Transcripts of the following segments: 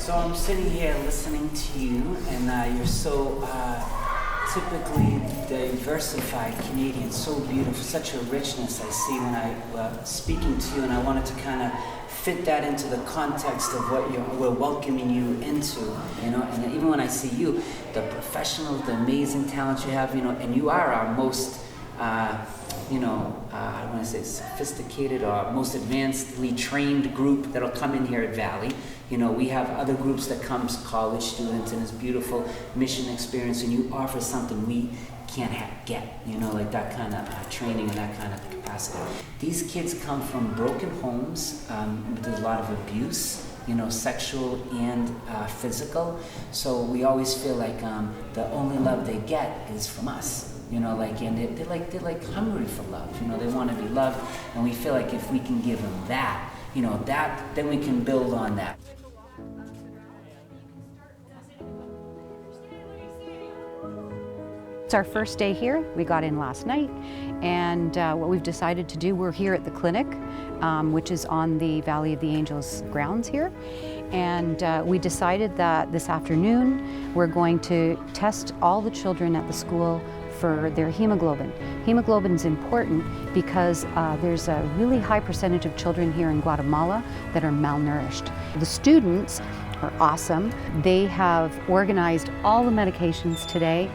So I'm sitting here listening to you, and you're so typically diversified Canadian, so beautiful, such a richness I see when I speaking to you, and I wanted to kind of fit that into the context of what we're welcoming you into, you know. And even when I see you, the professional, the amazing talent you have, you know, and you are our most I don't want to say sophisticated or most advancedly trained group that'll come in here at Valley. You know, we have other groups that comes, college students, and this beautiful mission experience, and you offer something we can't get, you know, like that kind of training and that kind of capacity. These kids come from broken homes, there's a lot of abuse, you know, sexual and physical, so we always feel like the only love they get is from us. You know, like, and they're like hungry for love. You know, they want to be loved, and we feel like if we can give them that, you know, that, then we can build on that. It's our first day here. We got in last night, and what we've decided to do, we're here at the clinic, which is on the Valley of the Angels grounds here. And we decided that this afternoon we're going to test all the children at the school for their hemoglobin. Hemoglobin is important because there's a really high percentage of children here in Guatemala that are malnourished. The students are awesome. They have organized all the medications today.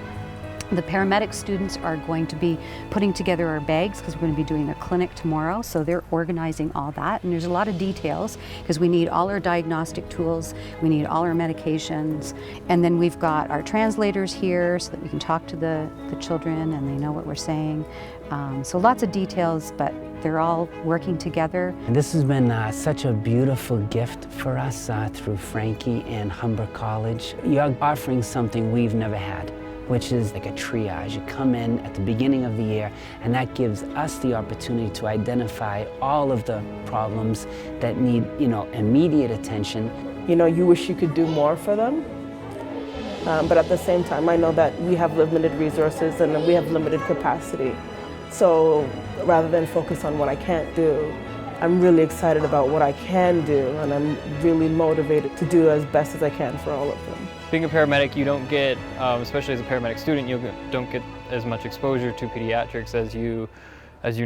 The paramedic students are going to be putting together our bags because we're going to be doing a clinic tomorrow, so they're organizing all that. And there's a lot of details because we need all our diagnostic tools, we need all our medications, and then we've got our translators here so that we can talk to the children and they know what we're saying. So lots of details, but they're all working together. And this has been such a beautiful gift for us through Frankie and Humber College. You're offering something we've never had, which is like a triage. You come in at the beginning of the year, and that gives us the opportunity to identify all of the problems that need, you know, immediate attention. You know, you wish you could do more for them, but at the same time, I know that we have limited resources and we have limited capacity. So rather than focus on what I can't do, I'm really excited about what I can do, and I'm really motivated to do as best as I can for all of them. Being a paramedic, you don't get, especially as a paramedic student, you don't get as much exposure to pediatrics as you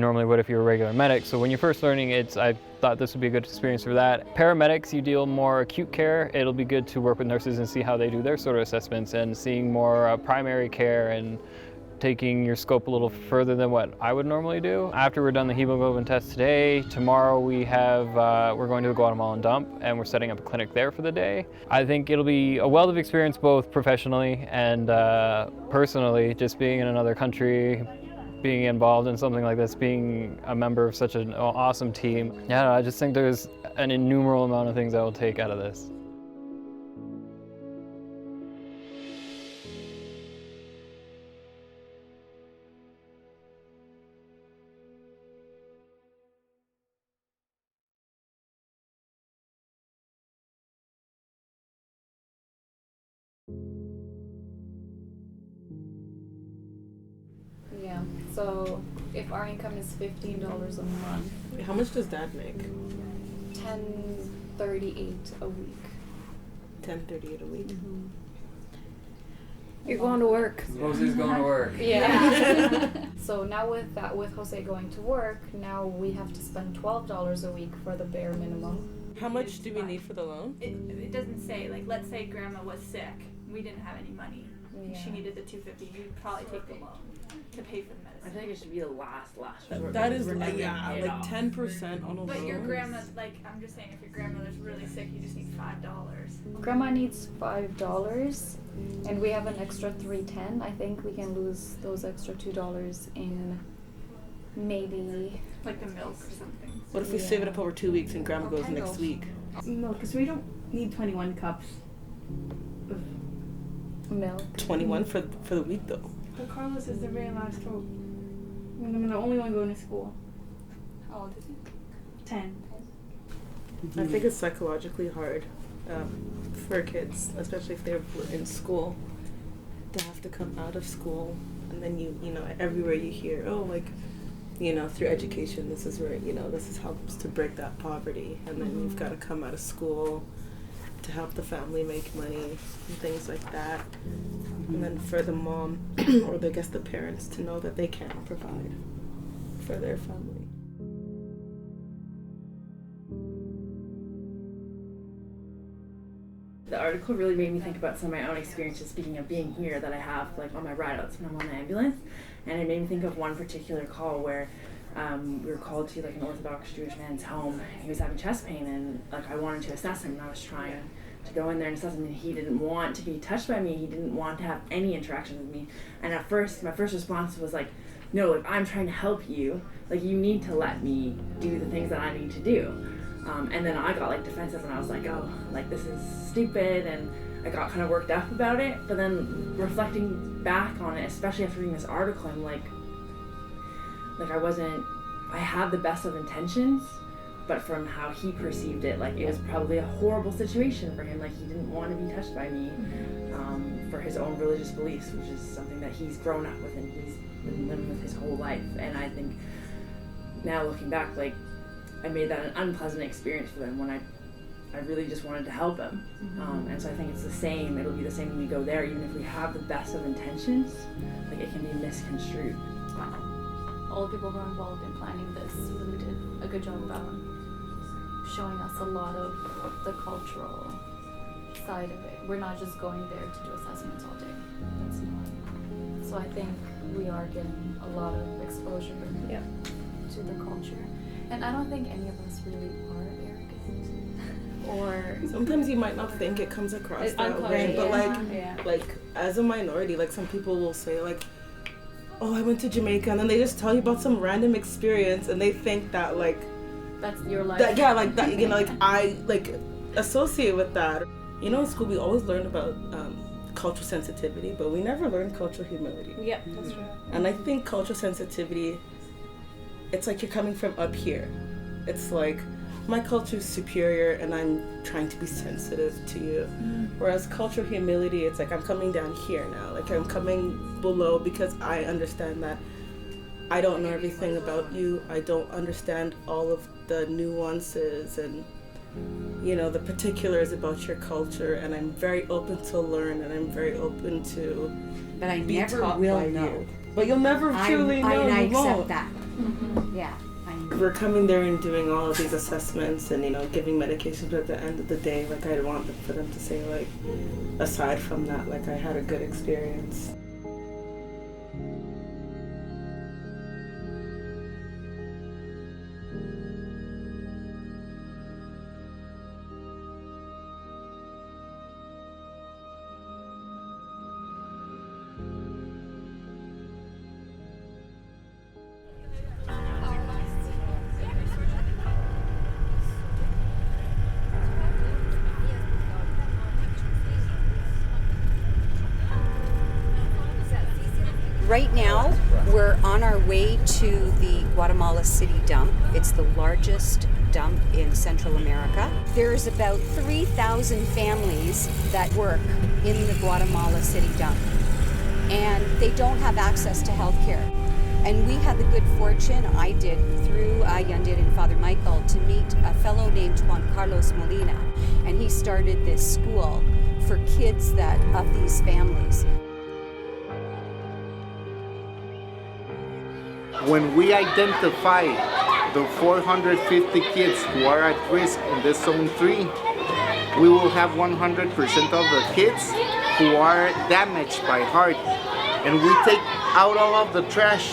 normally would if you're a regular medic. So when you're first learning, I thought this would be a good experience for that. Paramedics, you deal more acute care. It'll be good to work with nurses and see how they do their sort of assessments, and seeing more primary care and taking your scope a little further than what I would normally do. After we're done the hemoglobin test today, tomorrow we're going to the Guatemalan dump, and we're setting up a clinic there for the day. I think it'll be a wealth of experience both professionally and personally, just being in another country, being involved in something like this, being a member of such an awesome team. Yeah, I just think there's an innumerable amount of things I will take out of this. Yeah, so if our income is $15 a month, How much does Dad make? $10.38 a week. $10.38 a week. Mm-hmm. You're going to work. Jose's going to work. Yeah. So now with Jose going to work, now we have to spend $12 a week for the bare minimum. How much do we need for the loan? It doesn't say, like, let's say grandma was sick, we didn't have any money, and she Yeah. needed the $250, you'd probably take the loan to pay for the medicine. I think it should be the last That is, We're never yeah, gonna pay it like off. 10% on a But loan. your grandma, like, I'm just saying, if your grandmother's really sick, you just need $5. Grandma needs $5, and we have an extra $3.10. I think we can lose those extra $2 in maybe. Like the milk or something. What if we save it up over 2 weeks and Grandma goes next week? No, because we don't need 21 cups of Milk. 21 for the week though. But Carlos is the very last hope. I'm the only one going to school. How old is he? 10. I think it's psychologically hard for kids, especially if they're in school, to have to come out of school, and then you know, everywhere you hear, oh, like, you know, through education, this is where, you know, this is helps to break that poverty, and then you've got to come out of school to help the family make money and things like that. And then for the mom, or I guess the parents, to know that they can provide for their family. The article really made me think about some of my own experiences, speaking of being here, that I have like on my ride-outs when I'm on the ambulance. And it made me think of one particular call where we were called to like an Orthodox Jewish man's home. He was having chest pain, and like I wanted to assess him, and I was trying to go in there and assess him, and he didn't want to be touched by me. He didn't want to have any interaction with me. And at first, my first response was like, no, like I'm trying to help you. Like you need to let me do the things that I need to do. And then I got like defensive, and I was like, oh, like this is stupid, and I got kind of worked up about it. But then reflecting back on it, especially after reading this article, I'm like I had the best of intentions, but from how he perceived it, like it was probably a horrible situation for him. Like he didn't want to be touched by me for his own religious beliefs, which is something that he's grown up with and he's been living with his whole life. And I think now looking back, like I made that an unpleasant experience for them when I really just wanted to help him. And so I think it's the same. It'll be the same when we go there, even if we have the best of intentions, like it can be misconstrued. All the people who are involved in planning this really did a good job about showing us a lot of the cultural side of it. We're not just going there to do assessments all day. That's not. So I think we are getting a lot of exposure to the culture. And I don't think any of us really are arrogant. Or sometimes you might not think it comes across that way, but like as a minority, like some people will say like, oh, I went to Jamaica, and then they just tell you about some random experience, and they think that like that's your life. Like that, you know, like I like associate with that. You know, in school we always learned about cultural sensitivity, but we never learned cultural humility. Yeah, that's true. And I think cultural sensitivity, it's like you're coming from up here. It's like my culture is superior and I'm trying to be sensitive to you. Whereas cultural humility, it's like I'm coming down here now. Like I'm coming below because I understand that I don't know everything about you. I don't understand all of the nuances and, you know, the particulars about your culture. And I'm very open to learn, and I'm very open to But I be never taught will by know. you. But you'll never truly know. I You accept won't. that. Yeah. We're coming there and doing all of these assessments and, you know, giving medications, but at the end of the day, like, I want for them to say, like, aside from that, like, I had a good experience. Right now, we're on our way to the Guatemala City dump. It's the largest dump in Central America. There's about 3,000 families that work in the Guatemala City dump, and they don't have access to health care. And we had the good fortune, I did, through Yandir and Father Michael, to meet a fellow named Juan Carlos Molina, and he started this school for kids of these families. When we identify the 450 kids who are at risk in this zone 3, we will have 100% of the kids who are damaged by heart. And we take out all of the trash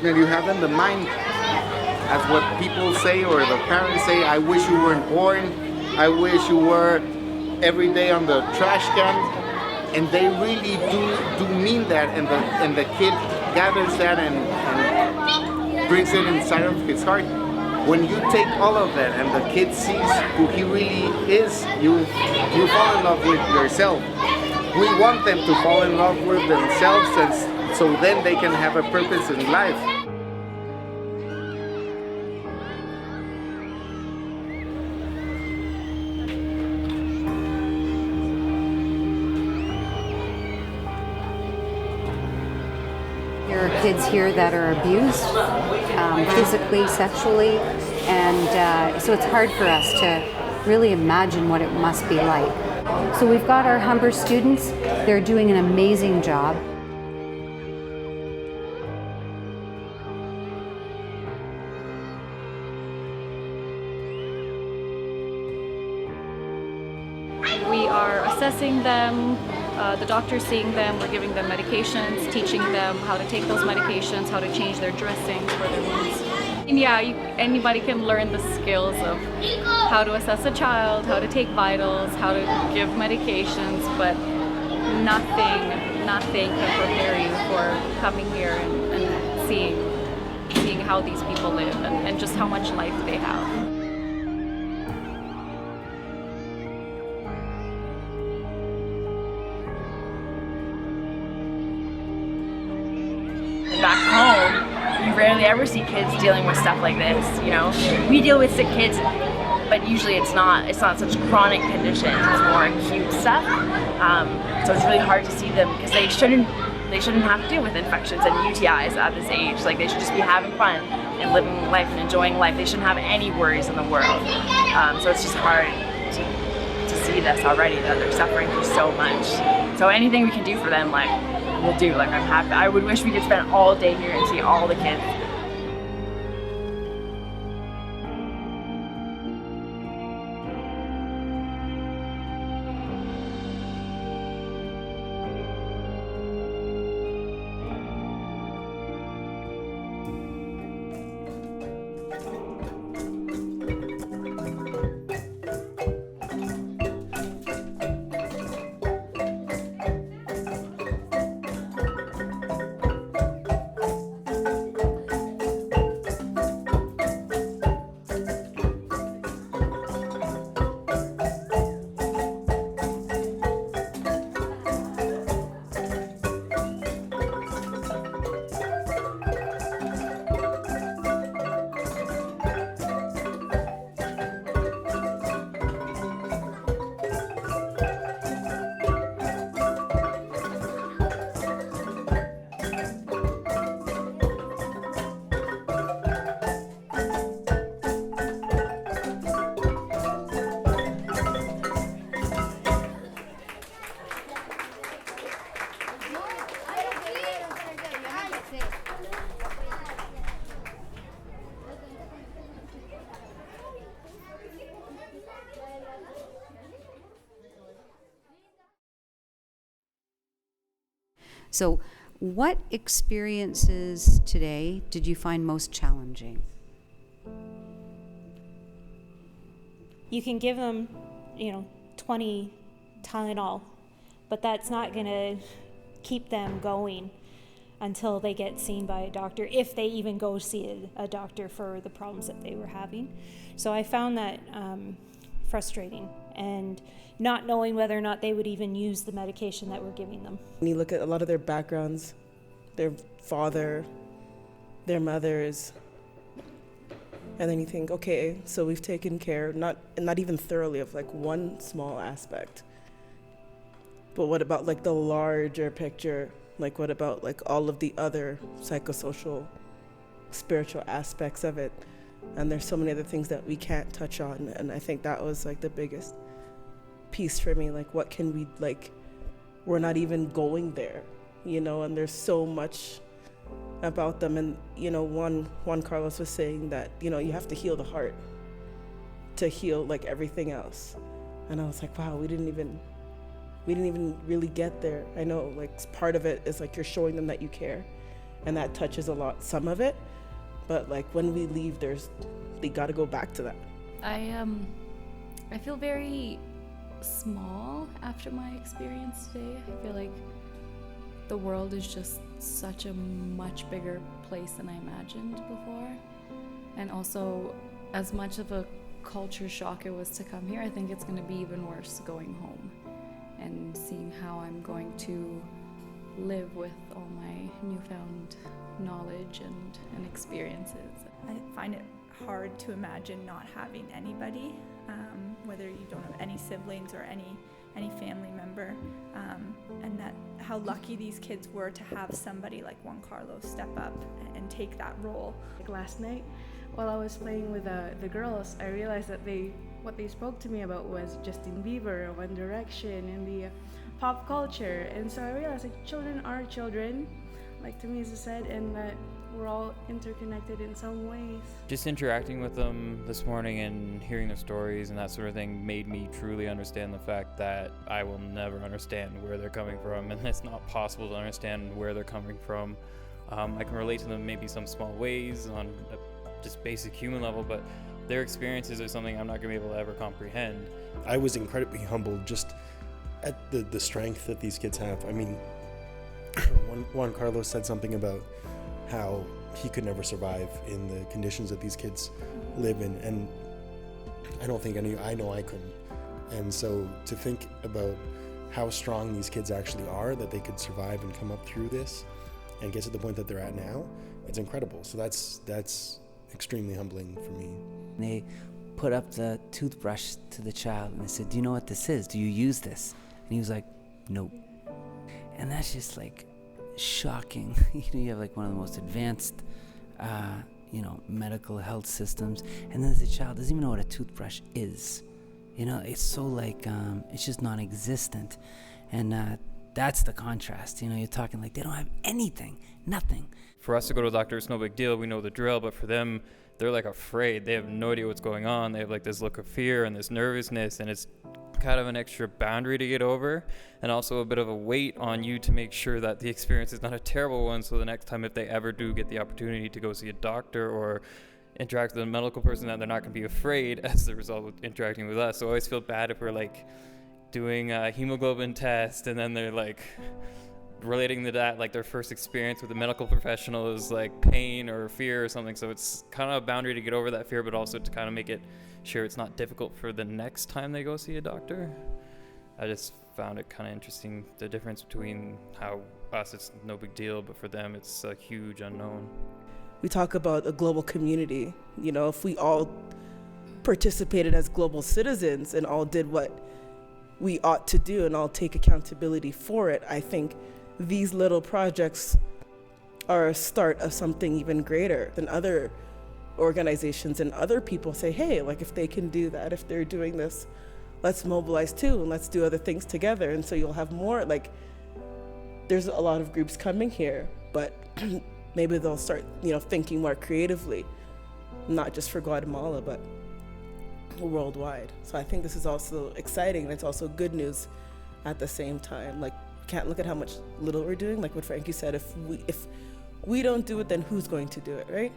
that you have in the mind. As what people say or the parents say, I wish you weren't born, I wish you were every day on the trash can. And they really do mean that, and the kid gathers that and brings it inside of his heart. When you take all of that and the kid sees who he really is, you fall in love with yourself. We want them to fall in love with themselves, and so then they can have a purpose in life. There are kids here that are abused physically, sexually, and so it's hard for us to really imagine what it must be like. So we've got our Humber students. They're doing an amazing job. We are assessing them, the doctor's seeing them, we're giving them medications, teaching them how to take those medications, how to change their dressings for their wounds. And yeah, anybody can learn the skills of how to assess a child, how to take vitals, how to give medications, but nothing can prepare you for coming here and seeing how these people live and just how much life they have. Back home, you rarely ever see kids dealing with stuff like this, you know. We deal with sick kids, but usually it's not such chronic conditions, it's more acute stuff. So it's really hard to see them because they shouldn't have to deal with infections and UTIs at this age. Like, they should just be having fun and living life and enjoying life. They shouldn't have any worries in the world. So it's just hard to see this already, that they're suffering through so much. So anything we can do for them, like, we'll do. Like, I'm happy. I would wish we could spend all day here and see all the kids. So what experiences today did you find most challenging? You can give them, 20 Tylenol, but that's not going to keep them going until they get seen by a doctor, if they even go see a doctor for the problems that they were having. So I found that frustrating, and not knowing whether or not they would even use the medication that we're giving them. When you look at a lot of their backgrounds, their father, their mothers, and then you think, okay, so we've taken care, not even thoroughly, of like one small aspect. But what about like the larger picture? Like, what about like all of the other psychosocial, spiritual aspects of it? And there's so many other things that we can't touch on. And I think that was like the biggest piece for me. Like, what can we, like, we're not even going there, and there's so much about them. And, Juan Carlos was saying that, you have to heal the heart to heal like everything else. And I was like, wow, we didn't even really get there. I know, like, part of it is like you're showing them that you care, and that touches a lot, some of it. But like when we leave, they got to go back to that. I feel very small after my experience today. I feel like the world is just such a much bigger place than I imagined before. And also, as much of a culture shock it was to come here, I think it's going to be even worse going home and seeing how I'm going to live with all my newfound knowledge and experiences. I find it hard to imagine not having anybody, whether you don't have any siblings or any family member, and that how lucky these kids were to have somebody like Juan Carlos step up and take that role. Like last night, while I was playing with the girls, I realized that they what they spoke to me about was Justin Bieber, One Direction, and the pop culture. And so I realized like children are children, like Tamisa said, and that we're all interconnected in some ways. Just interacting with them this morning and hearing their stories and that sort of thing made me truly understand the fact that I will never understand where they're coming from, and it's not possible to understand where they're coming from. I can relate to them maybe some small ways on a just basic human level, but their experiences are something I'm not going to be able to ever comprehend. I was incredibly humbled just at the strength that these kids have. I mean, Juan Carlos said something about how he could never survive in the conditions that these kids live in, and I don't think I know I couldn't. And so to think about how strong these kids actually are, that they could survive and come up through this and get to the point that they're at now, it's incredible. So that's extremely humbling for me. They put up the toothbrush to the child and they said, "Do you know what this is? Do you use this?" And he was like, "Nope." And that's just like shocking. You have like one of the most advanced medical health systems, and then the child doesn't even know what a toothbrush is. It's so like it's just non-existent, and that's the contrast. You're talking like they don't have anything, nothing. For us to go to the doctor, it's no big deal. We know the drill, but for them, they're like afraid. They have no idea what's going on. They have like this look of fear and this nervousness, and it's kind of an extra boundary to get over, and also a bit of a weight on you to make sure that the experience is not a terrible one, so the next time if they ever do get the opportunity to go see a doctor or interact with a medical person, that they're not going to be afraid as a result of interacting with us. So I always feel bad if we're like doing a hemoglobin test and then they're like relating to that, like their first experience with a medical professional is like pain or fear or something. So it's kind of a boundary to get over that fear, but also to kind of make it sure it's not difficult for the next time they go see a doctor. I just found it kind of interesting, the difference between how us it's no big deal, but for them it's a huge unknown. We talk about a global community. If we all participated as global citizens and all did what we ought to do and all take accountability for it, I think these little projects are a start of something even greater than other organizations, and other people say, hey, like if they can do that, if they're doing this, let's mobilize too and let's do other things together. And so you'll have more, like there's a lot of groups coming here, but maybe they'll start thinking more creatively, not just for Guatemala but worldwide. So I think this is also exciting, and it's also good news at the same time. Like, can't look at how much little we're doing. Like what Frankie said, if we don't do it, then who's going to do it, right?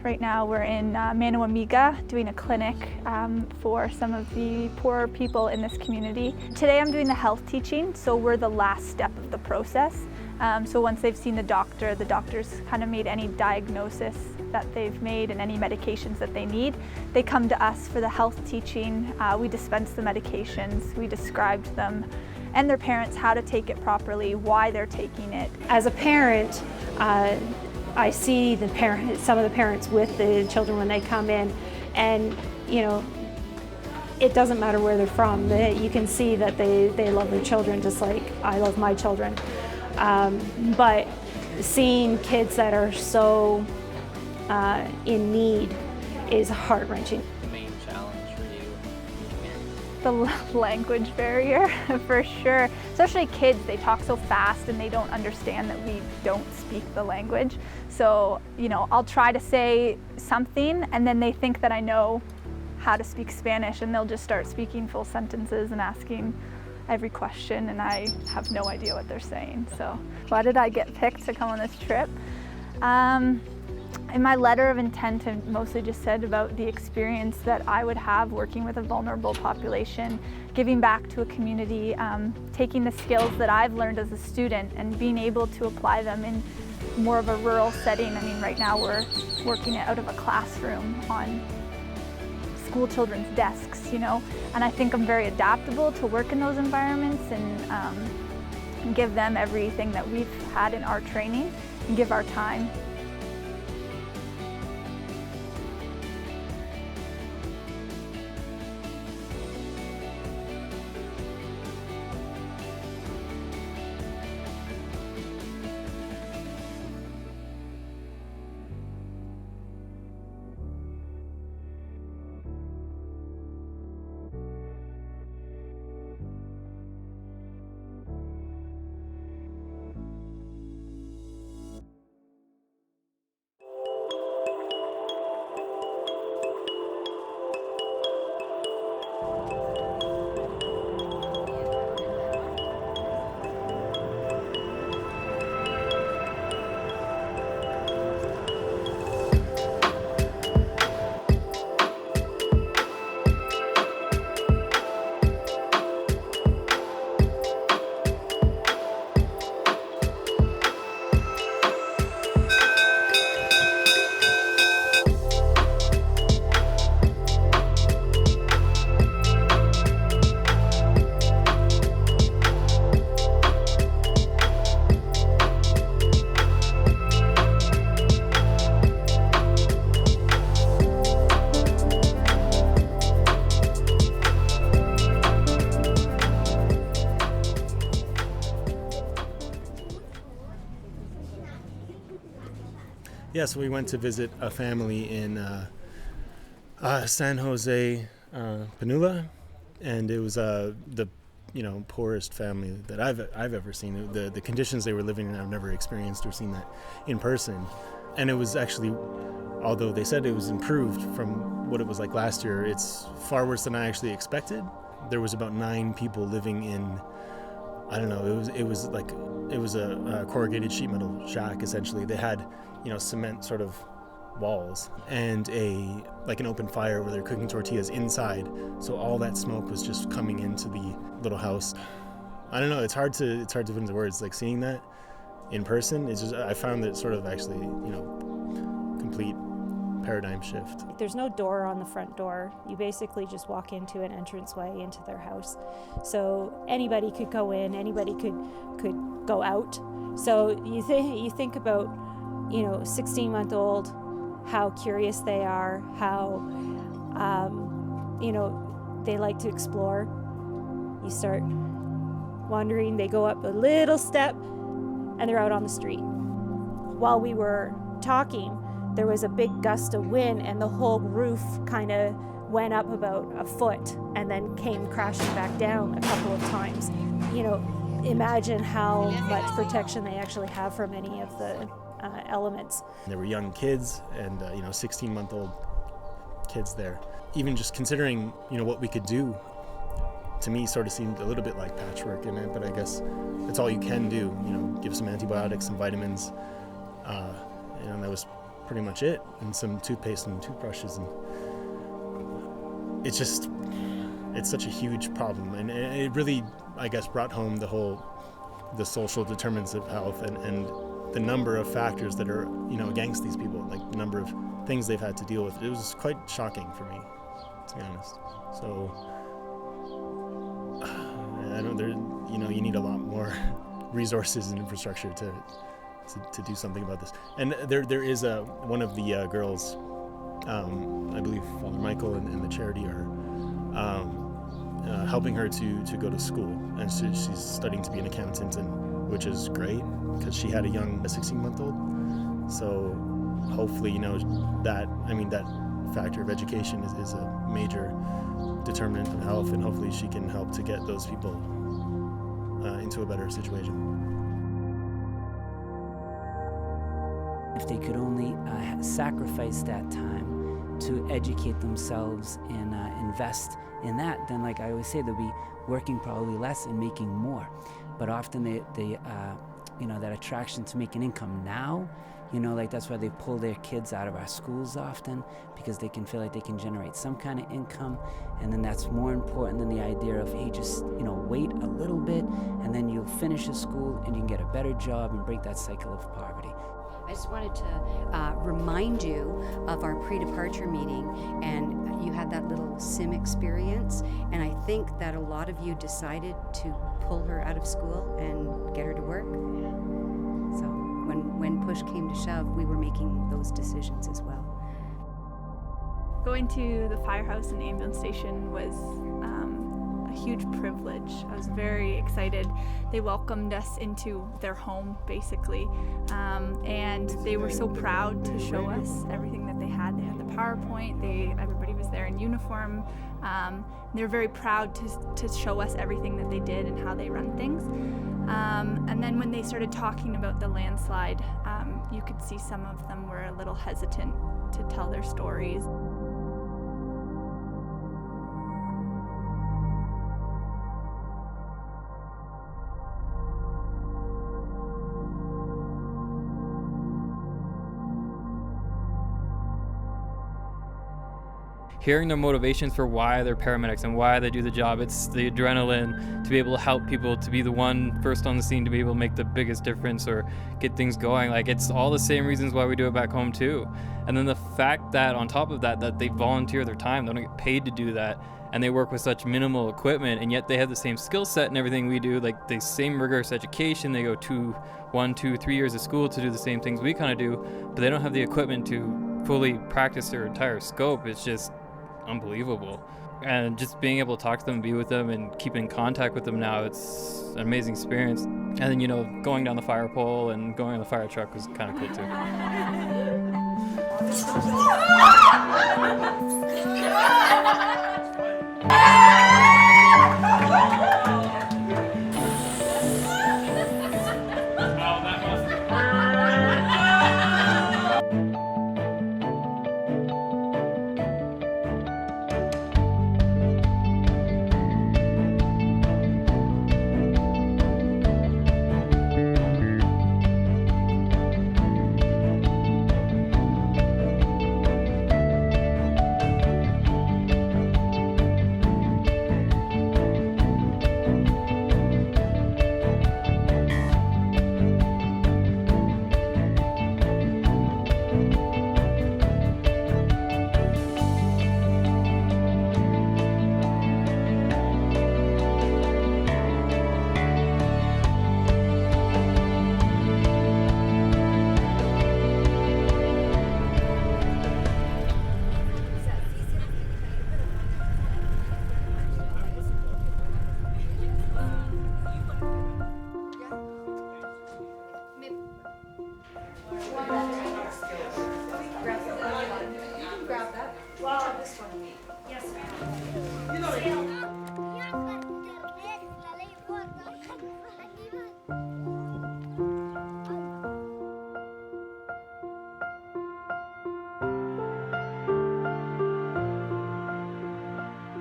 Right now we're in Mano Amiga doing a clinic for some of the poorer people in this community. Today I'm doing the health teaching, so we're the last step of the process. So once they've seen the doctor's kind of made any diagnosis that they've made and any medications that they need, they come to us for the health teaching. We dispense the medications, we describe to them and their parents how to take it properly, why they're taking it. As a parent, I see some of the parents with the children when they come in, and it doesn't matter where they're from. You can see that they love their children just like I love my children. But seeing kids that are so in need is heart-wrenching. The main challenge for you? The language barrier, for sure. Especially kids, they talk so fast and they don't understand that we don't speak the language. So, I'll try to say something and then they think that I know how to speak Spanish, and they'll just start speaking full sentences and asking every question, and I have no idea what they're saying. So, why did I get picked to come on this trip? In my letter of intent, I mostly just said about the experience that I would have working with a vulnerable population, giving back to a community, taking the skills that I've learned as a student and being able to apply them in more of a rural setting. I mean, right now we're working it out of a classroom on school children's desks, you know, and I think I'm very adaptable to work in those environments and give them everything that we've had in our training and give our time. Yeah, so we went to visit a family in San Jose, Panula, and it was the poorest family that I've ever seen. The conditions they were living in, I've never experienced or seen that in person. And it was actually, although they said it was improved from what it was like last year, it's far worse than I actually expected. There was about 9 people living in, I don't know, it was a corrugated sheet metal shack essentially. They had, cement sort of walls and an open fire where they're cooking tortillas inside. So all that smoke was just coming into the little house. I don't know, it's hard to put into words. Like seeing that in person, it's just, I found that sort of actually, complete paradigm shift. There's no door on the front door. You basically just walk into an entranceway into their house. So anybody could go in, anybody could go out. So you think about, 16-month-old, how curious they are, how, they like to explore. You start wandering, they go up a little step, and they're out on the street. While we were talking, there was a big gust of wind, and the whole roof kind of went up about a foot and then came crashing back down a couple of times. Imagine how much protection they actually have from any of the elements. There were young kids and 16-month-old kids there. Even just considering what we could do, to me sort of seemed a little bit like patchwork in it, but I guess that's all you can do. Give some antibiotics, some vitamins, and that was pretty much it, and some toothpaste and toothbrushes. And it's such a huge problem, and it really, I guess, brought home the social determinants of health and the number of factors that are against these people, like the number of things they've had to deal with. It was quite shocking for me, to be honest. So you need a lot more resources and infrastructure to do something about this. And there is one of the girls, I believe Father Michael and the charity are helping her to go to school, and she's studying to be an accountant, and which is great because she had a 16-month-old. So hopefully, that factor of education is a major determinant of health, and hopefully she can help to get those people into a better situation. If they could only sacrifice that time to educate themselves and invest in that, then like I always say, they'll be working probably less and making more. But often they that attraction to make an income now, that's why they pull their kids out of our schools often, because they can feel like they can generate some kind of income, and then that's more important than the idea of, hey, just wait a little bit and then you'll finish the school and you can get a better job and break that cycle of poverty. I just wanted to remind you of our pre-departure meeting, and you had that little sim experience, and I think that a lot of you decided to pull her out of school and get her to work. So when push came to shove, we were making those decisions as well. Going to the firehouse and ambulance station was a huge privilege. I was very excited. They welcomed us into their home, basically, and they were so proud to show us everything that they had. They had the PowerPoint. Everybody was there in uniform. They were very proud to show us everything that they did and how they run things. And then when they started talking about the landslide, you could see some of them were a little hesitant to tell their stories. Hearing their motivations for why they're paramedics and why they do the job, it's the adrenaline to be able to help people, to be the one first on the scene, to be able to make the biggest difference or get things going. Like, it's all the same reasons why we do it back home too. And then the fact that on top of that, that they volunteer their time, they don't get paid to do that, and they work with such minimal equipment, and yet they have the same skill set and everything we do, like the same rigorous education. They go 1, 2, 3 years of school to do the same things we kind of do, but they don't have the equipment to fully practice their entire scope. It's just unbelievable. And just being able to talk to them, be with them, and keep in contact with them now, it's an amazing experience. And then, you know, going down the fire pole and going on the fire truck was kind of cool too.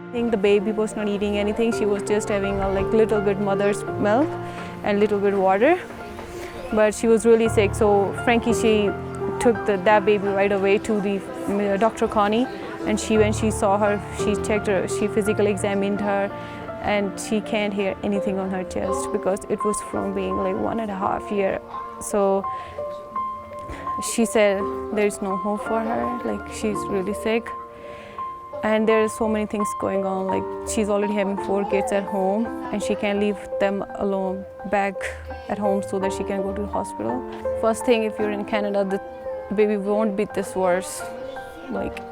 I think the baby was not eating anything. She was just having a little bit mother's milk and little bit water. But she was really sick, so Frankie, she took that baby right away to the Dr. Connie, and when she saw her, she checked her, she physically examined her, and she can't hear anything on her chest because it was from being 1.5 years. So she said there's no hope for her, she's really sick. And there are so many things going on, she's already having 4 kids at home, and she can't leave them alone back at home so that she can go to the hospital. First thing, if you're in Canada, the baby won't be this worse.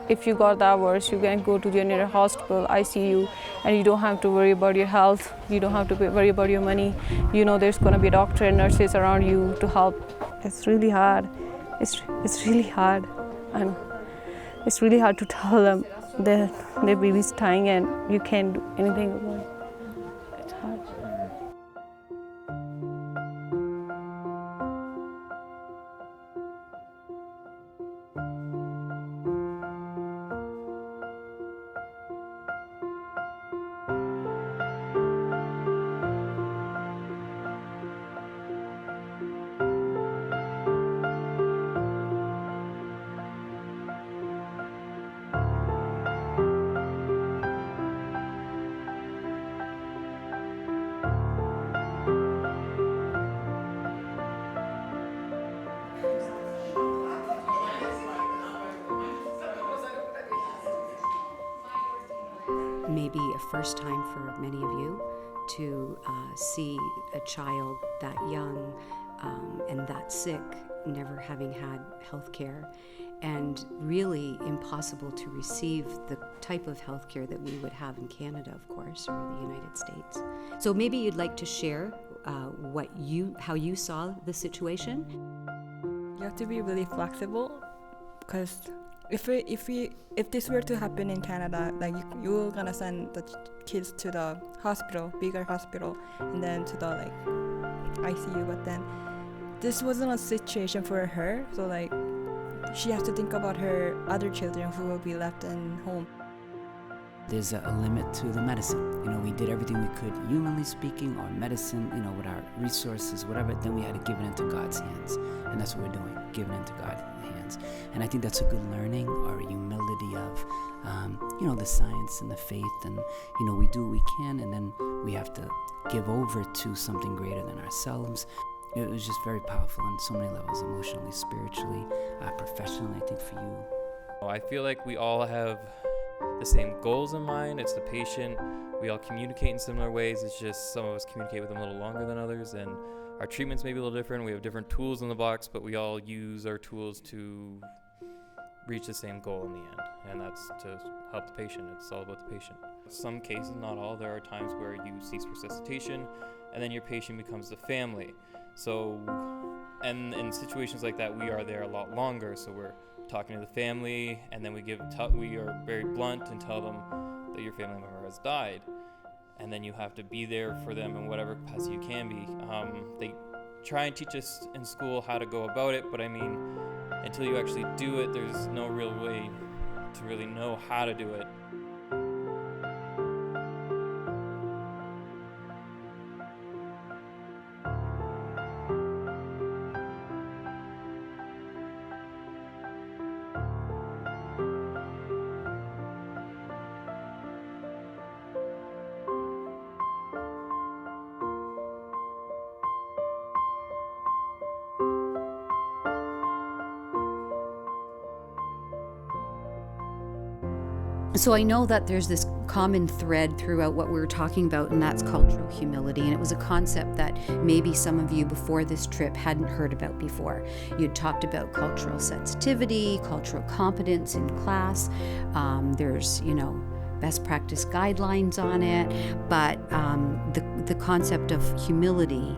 If you got that worse, you can go to the nearest hospital, ICU, and you don't have to worry about your health. You don't have to worry about your money. You know there's going to be a doctor and nurses around you to help. It's really hard. It's really hard. I know. It's really hard to tell them that their baby's dying and you can't do anything about it. It's hard. maybe a first time for many of you to see a child that young and that sick, never having had health care, and really impossible to receive the type of health care that we would have in Canada, of course, or the United States. So maybe you'd like to share how you saw the situation. You have to be really flexible, because if this were to happen in Canada, like you're gonna send the kids to the hospital, bigger hospital, and then to the like ICU. But then this wasn't a situation for her, so like she has to think about her other children who will be left in home. There's a limit to the medicine. You know, we did everything we could, humanly speaking, or medicine, you know, with our resources, whatever. Then we had to give it into God's hands, and that's what we're doing, giving it into God's hands. And I think that's a good learning, or a humility of, you know, the science and the faith, and you know, we do what we can, and then we have to give over to something greater than ourselves. It was just very powerful on so many levels, emotionally, spiritually, professionally. I think for you. I feel like we all have the same goals in mind. It's the patient. We all communicate in similar ways. It's just some of us communicate with them a little longer than others, and our treatments may be a little different. We have different tools in the box, but we all use our tools to reach the same goal in the end, and that's to help the patient. It's all about the patient. Some cases, not all, there are times where you cease resuscitation, and then your patient becomes the family. So, and in situations like that, we are there a lot longer, so we're talking to the family, and then we are very blunt and tell them that your family member has died, and then you have to be there for them in whatever capacity you can be. They try and teach us in school how to go about it, but I mean, until you actually do it, there's no real way to really know how to do it. So I know that there's this common thread throughout what we were talking about, and that's cultural humility. And it was a concept that maybe some of you before this trip hadn't heard about before. You'd talked about cultural sensitivity, cultural competence in class. There's, you know, best practice guidelines on it, but the concept of humility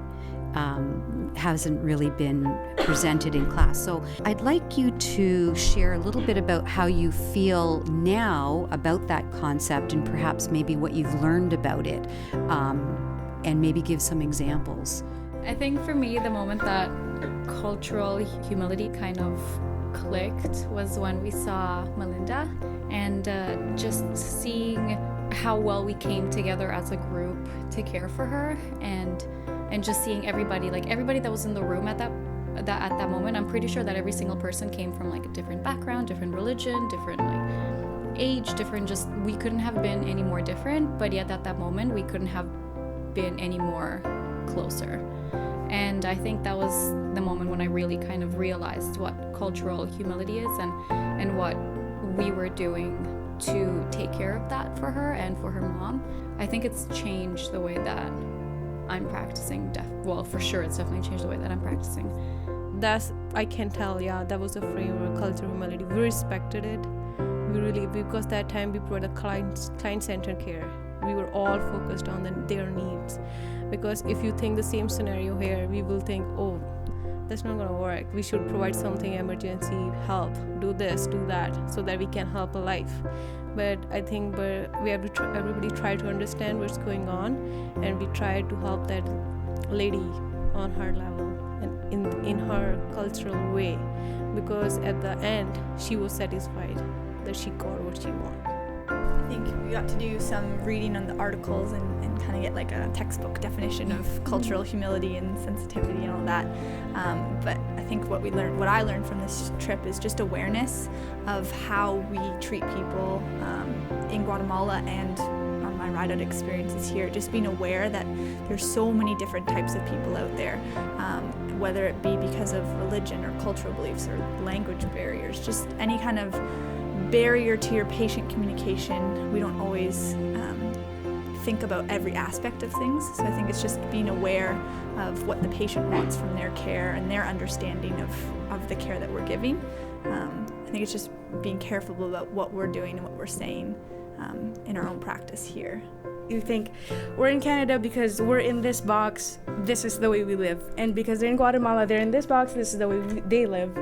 hasn't really been presented in class. So I'd like you to share a little bit about how you feel now about that concept, and perhaps maybe what you've learned about it, and maybe give some examples. I think for me, the moment that cultural humility kind of clicked was when we saw Melinda, and just seeing how well we came together as a group to care for her, and just seeing everybody that was in the room at that moment. I'm pretty sure that every single person came from like a different background, different religion, different like age, different, just we couldn't have been any more different, but yet at that moment we couldn't have been any more closer. And I think that was the moment when I really kind of realized what cultural humility is, and what we were doing to take care of that for her and for her mom. I think it's changed the way that I'm practicing. Well, for sure, it's definitely changed the way that I'm practicing. I can tell, yeah, that was a framework, cultural humility. We respected it. We really, because that time we provided client-centered care. We were all focused on their needs. Because if you think the same scenario here, we will think, oh, that's not gonna work. We should provide something emergency help, do this, do that, so that we can help a life. But I think we have to everybody try to understand what's going on, and we try to help that lady on her level and in her cultural way, because at the end she was satisfied that she got what she wanted. I think we got to do some reading on the articles and kind of get like a textbook definition of cultural humility and sensitivity and all that. But I think what I learned from this trip is just awareness of how we treat people in Guatemala and on my ride-out experiences here. Just being aware that there's so many different types of people out there, whether it be because of religion or cultural beliefs or language barriers, just any kind of barrier to your patient communication. We don't always think about every aspect of things. So I think it's just being aware of what the patient wants from their care and their understanding of the care that we're giving. I think it's just being careful about what we're doing and what we're saying in our own practice here. You think we're in Canada because we're in this box, this is the way we live. And because they're in Guatemala, they're in this box, this is the way they live.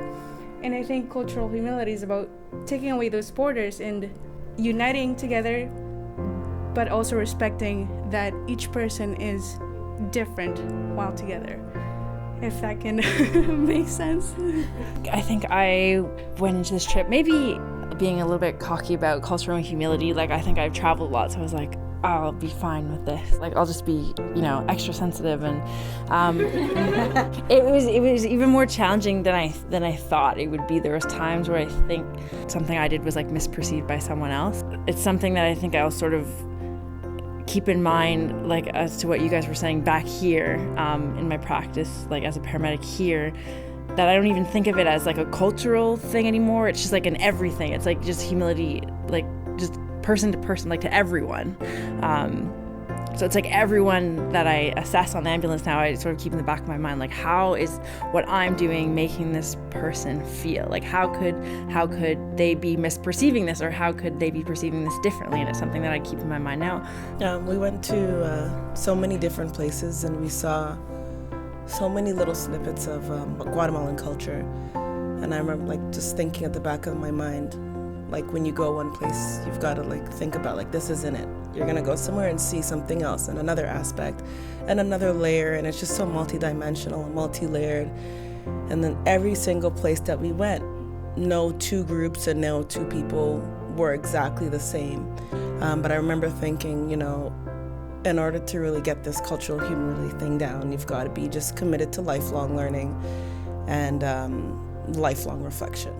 And I think cultural humility is about taking away those borders and uniting together, but also respecting that each person is different while together. If that can make sense. I think I went into this trip maybe being a little bit cocky about cultural humility. Like, I think I've traveled a lot, so I was like, I'll be fine with this. Like, I'll just be, extra sensitive, and it was even more challenging than I thought it would be. There was times where I think something I did was like misperceived by someone else. It's something that I think I'll sort of keep in mind, like, as to what you guys were saying back here in my practice, like as a paramedic here, that I don't even think of it as like a cultural thing anymore. It's just like an everything. It's like just humility, like just person to person, like to everyone. So it's like everyone that I assess on the ambulance now, I sort of keep in the back of my mind, like, how is what I'm doing making this person feel? Like, how could they be misperceiving this, or how could they be perceiving this differently? And it's something that I keep in my mind now. We went to so many different places, and we saw so many little snippets of Guatemalan culture. And I remember like just thinking at the back of my mind, like, when you go one place, you've got to like think about, like, this isn't it. You're gonna go somewhere and see something else and another aspect and another layer, and it's just so multidimensional and multi-layered. And then every single place that we went, no two groups and no two people were exactly the same. But I remember thinking, in order to really get this cultural humility thing down, you've got to be just committed to lifelong learning and lifelong reflection.